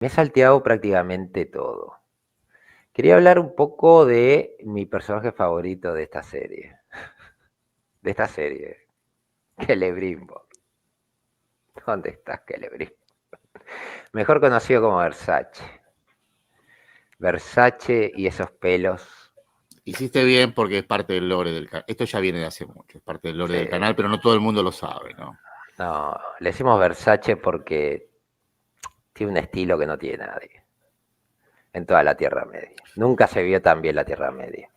Me he salteado prácticamente todo. Quería hablar un poco de mi personaje favorito de esta serie. De esta serie, Celebrimbor. ¿Dónde estás, Celebrimbor? Mejor conocido como Versace. Versace y esos pelos. Hiciste bien porque es parte del lore del canal. Esto ya viene de hace mucho, es parte del lore Sí. del canal, pero no todo el mundo lo sabe, ¿no? No, le decimos Versace porque tiene un estilo que no tiene nadie en toda la Tierra Media. Nunca se vio tan bien la Tierra Media.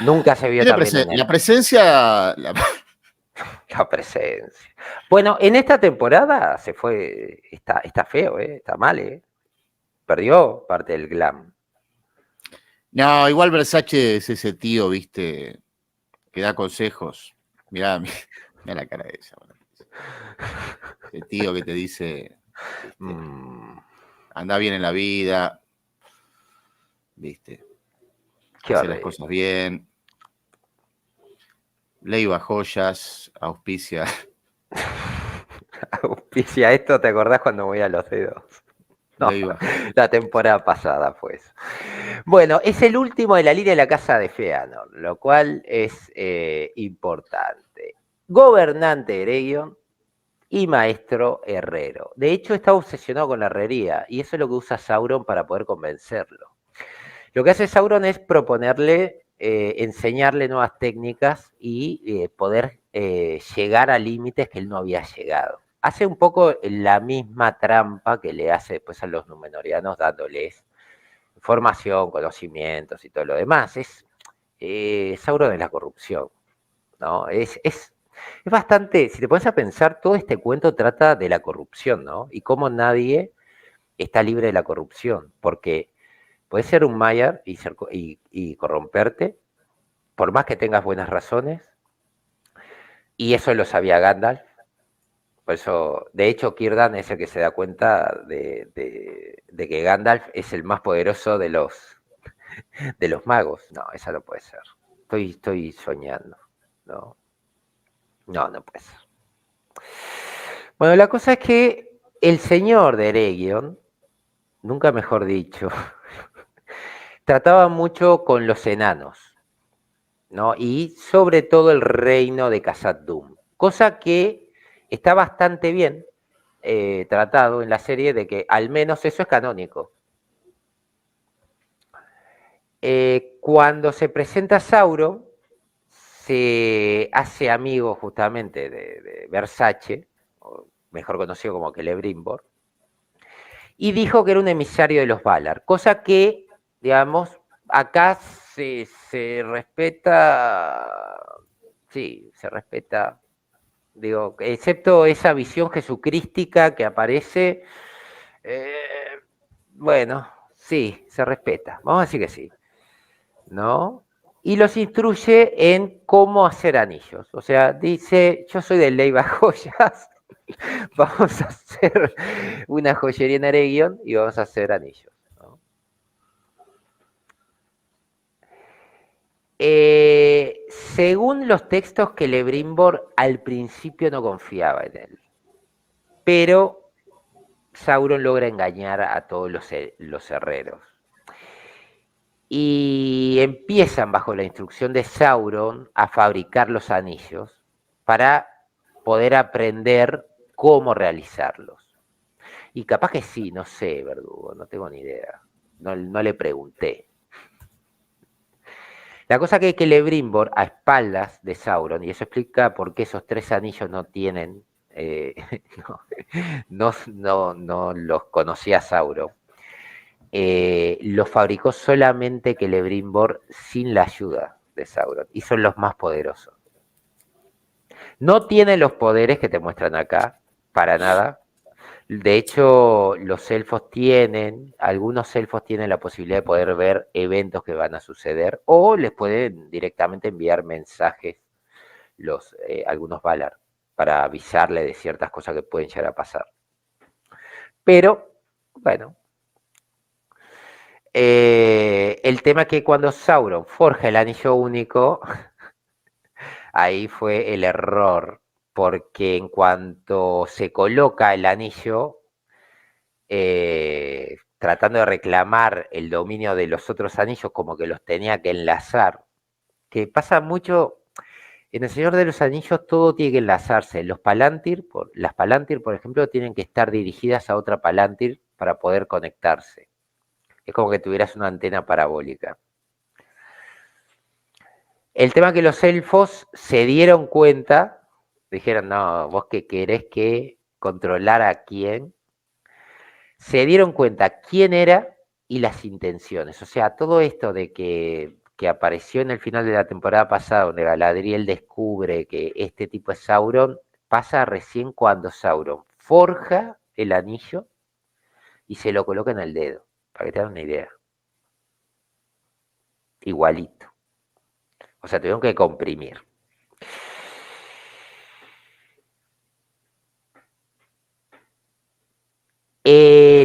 Nunca se vio Tiene tan bien en la el... presencia. La presencia. Bueno, en esta temporada se fue, está feo, está mal, perdió parte del glam. No, igual Versace es ese tío, viste, que da consejos. Mirá, mirá la cara de esa. Ese tío que te dice, viste, anda bien en la vida, viste, Qué hace las horrible. cosas bien. Leiva joyas, auspicia. Auspicia esto, ¿te acordás cuando voy a los dedos? No, Leiva. la temporada pasada fue eso. Bueno, es el último de la línea de la casa de Feanor, lo cual es importante. Gobernante Eregion y maestro herrero. De hecho, está obsesionado con la herrería y eso es lo que usa Sauron para poder convencerlo. Lo que hace Sauron es proponerle, enseñarle nuevas técnicas y poder llegar a límites que él no había llegado. Hace un poco la misma trampa que le hace después a los Númenóreanos dándoles formación, conocimientos y todo lo demás. Sauron es la corrupción, ¿no? Es bastante, si te pones a pensar, todo este cuento trata de la corrupción, ¿no? Y cómo nadie está libre de la corrupción, porque puedes ser un Maiar y corromperte, por más que tengas buenas razones, y eso lo sabía Gandalf. Por eso, de hecho, Círdan es el que se da cuenta de que Gandalf es el más poderoso de los magos. No, esa no puede ser. Estoy soñando. No, no puede ser. Bueno, la cosa es que el señor de Eregion, nunca mejor dicho, trataba mucho con los enanos, ¿no? Y sobre todo el reino de Khazad Dûm, cosa que está bastante bien tratado en la serie de que al menos eso es canónico. Cuando se presenta Sauron, se hace amigo justamente de Versace, mejor conocido como Celebrimbor, y dijo que era un emisario de los Valar, cosa que, digamos, acá se respeta, sí, se respeta, digo, excepto esa visión jesucrística que aparece, eh, bueno, sí, se respeta, vamos a decir que sí, ¿no? Y los instruye en cómo hacer anillos. O sea, dice, yo soy de Leiva Joyas, vamos a hacer una joyería en Eregion y vamos a hacer anillos, ¿no? Según los textos que Celebrimbor al principio no confiaba en él, pero Sauron logra engañar a todos los herreros. Y empiezan bajo la instrucción de Sauron a fabricar los anillos para poder aprender cómo realizarlos. Y capaz que sí, no sé, verdugo, no tengo ni idea. No le pregunté. La cosa que Celebrimbor, a espaldas de Sauron, y eso explica por qué esos tres anillos no tienen, no los conocía Sauron, los fabricó solamente Celebrimbor sin la ayuda de Sauron, y son los más poderosos. No tienen los poderes que te muestran acá, para nada. De hecho, algunos elfos tienen la posibilidad de poder ver eventos que van a suceder o les pueden directamente enviar mensajes algunos Valar para avisarle de ciertas cosas que pueden llegar a pasar. Pero, bueno, el tema es que cuando Sauron forja el anillo único, ahí fue el error, porque en cuanto se coloca el anillo, tratando de reclamar el dominio de los otros anillos, como que los tenía que enlazar, que pasa mucho. En El Señor de los Anillos todo tiene que enlazarse. Las Palantir, por ejemplo, tienen que estar dirigidas a otra Palantir para poder conectarse. Es como que tuvieras una antena parabólica. El tema que los elfos se dieron cuenta, dijeron, no, vos que querés que controlar a quién, se dieron cuenta quién era y las intenciones. O sea, todo esto de que apareció en el final de la temporada pasada, donde Galadriel descubre que este tipo es Sauron, pasa recién cuando Sauron forja el anillo y se lo coloca en el dedo, para que te hagan una idea. Igualito. O sea, tuvieron que comprimir.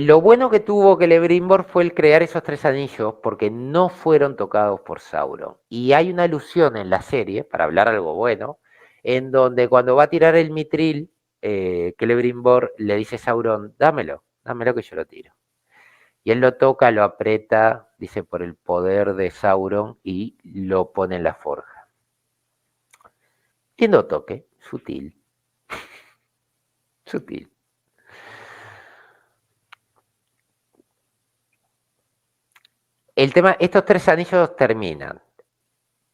Lo bueno que tuvo Celebrimbor fue el crear esos tres anillos porque no fueron tocados por Sauron. Y hay una alusión en la serie, para hablar algo bueno, en donde cuando va a tirar el mitril, Celebrimbor le dice a Sauron, dámelo que yo lo tiro. Y él lo toca, lo aprieta, dice, por el poder de Sauron y lo pone en la forja. Lindo toque, sutil, sutil. El tema, estos tres anillos terminan.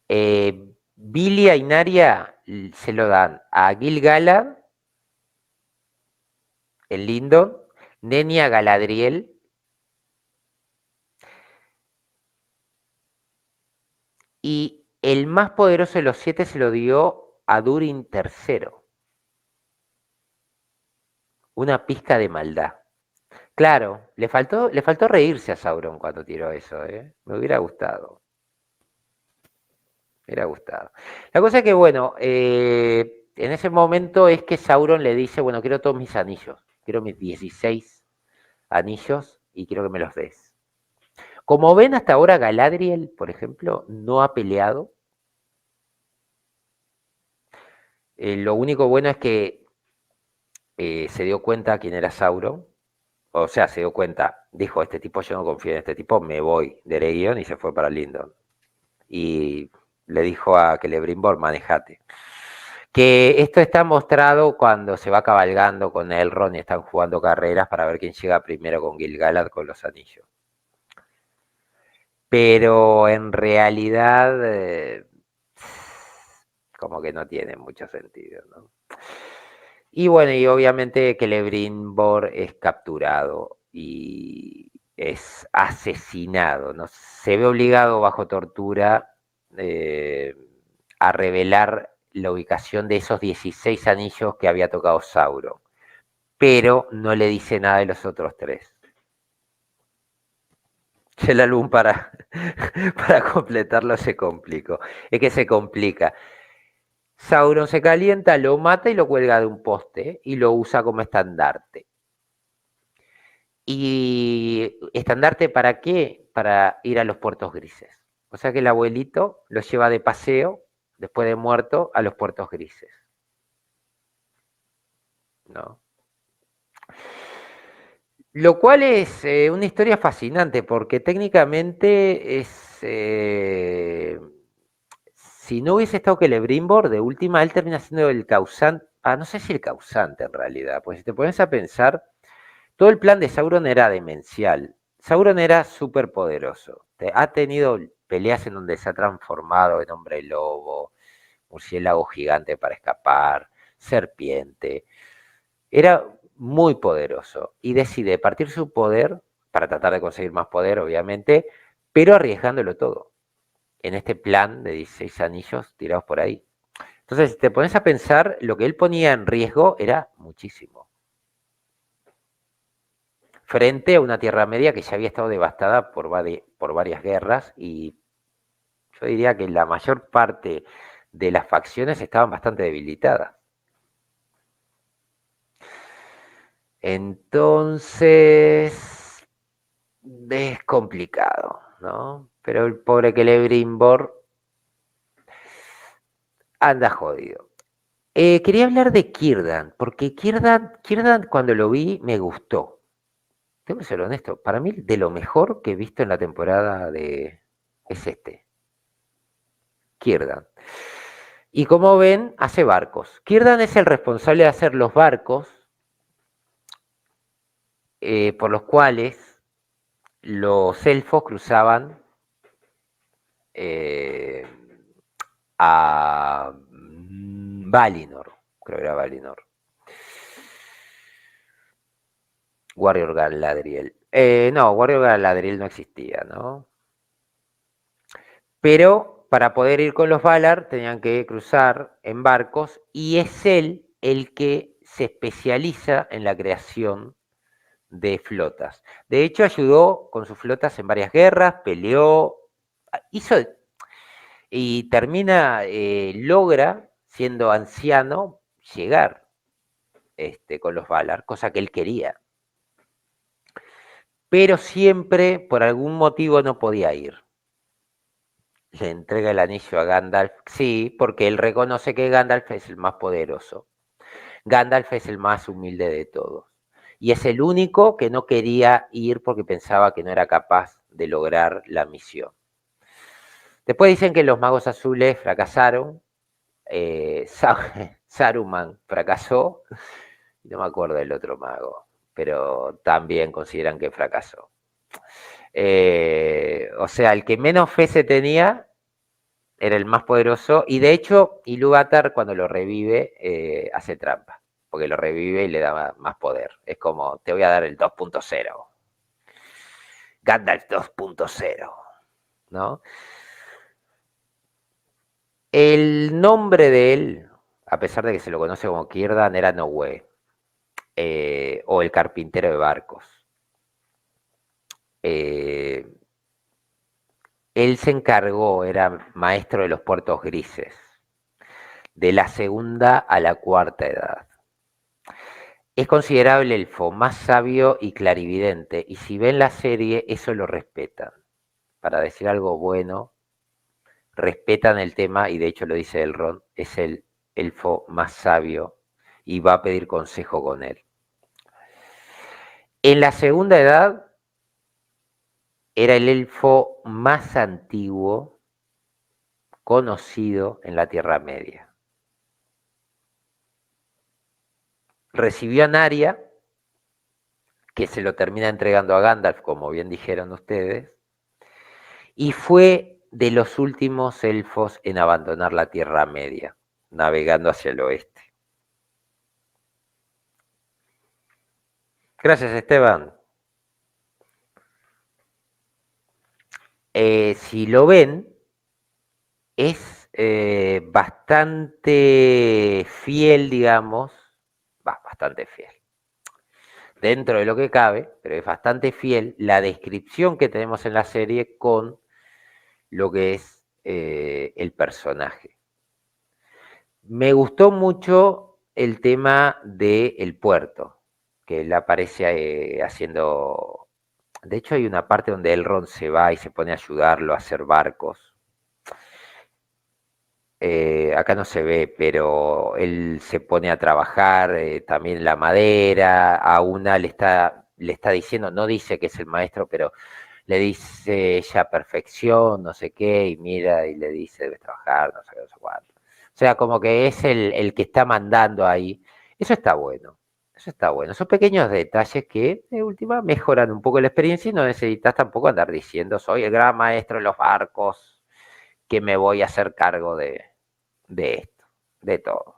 Billy a Inaria se lo dan a Gil-galad, el Lindon, Nenia a Galadriel, y el más poderoso de los 7 se lo dio a Durin III. Una pizca de maldad. Claro, le faltó reírse a Sauron cuando tiró eso, ¿eh? Me hubiera gustado. Me hubiera gustado. La cosa es que, bueno, en ese momento es que Sauron le dice, bueno, quiero todos mis anillos. Quiero mis 16 anillos y quiero que me los des. Como ven, hasta ahora Galadriel, por ejemplo, no ha peleado. Lo único bueno es que se dio cuenta quién era Sauron. O sea, se dio cuenta, dijo, este tipo, yo no confío en este tipo, me voy de Eregion y se fue para Lindon. Y le dijo a Celebrimbor, manejate. Que esto está mostrado cuando se va cabalgando con Elrond y están jugando carreras para ver quién llega primero con Gil-galad con los anillos. Pero en realidad, como que no tiene mucho sentido, ¿no? Y bueno, y obviamente Celebrimbor es capturado y es asesinado, ¿no? Se ve obligado bajo tortura eh, a revelar la ubicación de esos 16 anillos que había tocado Sauron, pero no le dice nada de los otros tres. El álbum para completarlo se complicó. Es que se complica. Sauron se calienta, lo mata y lo cuelga de un poste y lo usa como estandarte. ¿Y estandarte para qué? Para ir a los puertos grises. O sea que el abuelito lo lleva de paseo, después de muerto, a los puertos grises. ¿No? Lo cual es una historia fascinante porque técnicamente es... si no hubiese estado Celebrimbor, de última, él termina siendo el causante, no sé si el causante en realidad, pues si te pones a pensar, todo el plan de Sauron era demencial. Sauron era súper poderoso. Ha tenido peleas en donde se ha transformado en hombre lobo, murciélago gigante para escapar, serpiente. Era muy poderoso y decide partir su poder para tratar de conseguir más poder, obviamente, pero arriesgándolo todo en este plan de 16 anillos tirados por ahí. Entonces, si te pones a pensar, lo que él ponía en riesgo era muchísimo. Frente a una Tierra Media que ya había estado devastada por varias guerras y yo diría que la mayor parte de las facciones estaban bastante debilitadas. Entonces, es complicado, ¿no? Pero el pobre Celebrimbor anda jodido. Quería hablar de Círdan, porque Círdan cuando lo vi me gustó. tengo que ser honesto, para mí de lo mejor que he visto en la temporada es Círdan. Y como ven, hace barcos. Círdan es el responsable de hacer los barcos por los cuales los elfos cruzaban eh, a Valinor, creo que era Valinor. Warrior Galadriel. No, Warrior Galadriel no existía, ¿no? Pero para poder ir con los Valar tenían que cruzar en barcos y es él el que se especializa en la creación de flotas. De hecho, ayudó con sus flotas en varias guerras, peleó, hizo y termina, logra, siendo anciano, llegar con los Valar, cosa que él quería. Pero siempre, por algún motivo, no podía ir. Le entrega el anillo a Gandalf, sí, porque él reconoce que Gandalf es el más poderoso. Gandalf es el más humilde de todos. Y es el único que no quería ir porque pensaba que no era capaz de lograr la misión. Después dicen que los magos azules fracasaron. Saruman fracasó. No me acuerdo del otro mago, pero también consideran que fracasó. O sea, el que menos fe se tenía era el más poderoso. Y de hecho, Ilúvatar cuando lo revive hace trampa. Porque lo revive y le da más poder. Es como, te voy a dar el 2.0. Gandalf 2.0. ¿No? El nombre de él, a pesar de que se lo conoce como Círdan, era Nowé. O el carpintero de barcos. Él se encargó, era maestro de los puertos grises, de la segunda a la cuarta edad. Es considerable el elfo más sabio y clarividente, y si ven la serie, eso lo respetan. Para decir algo bueno, respetan el tema, y de hecho lo dice Elrond, es el elfo más sabio, y va a pedir consejo con él. En la segunda edad, era el elfo más antiguo conocido en la Tierra Media. Recibió a Narya, que se lo termina entregando a Gandalf, como bien dijeron ustedes, y fue de los últimos elfos en abandonar la Tierra Media, navegando hacia el oeste. Gracias, Esteban. Si lo ven, es bastante fiel, digamos, bastante fiel. Dentro de lo que cabe, pero es bastante fiel la descripción que tenemos en la serie con lo que es el personaje. Me gustó mucho el tema del puerto, que él aparece haciendo... De hecho, hay una parte donde Elrond se va y se pone a ayudarlo a hacer barcos. Acá no se ve, pero él se pone a trabajar también la madera, a una le está diciendo, no dice que es el maestro, pero le dice ya perfección, no sé qué, y mira y le dice, debes trabajar, no sé qué, no sé cuánto. O sea, como que es el que está mandando ahí. Eso está bueno, eso está bueno. Son pequeños detalles que de última mejoran un poco la experiencia y no necesitas tampoco andar diciendo, soy el gran maestro de los barcos, que me voy a hacer cargo de esto, de todo.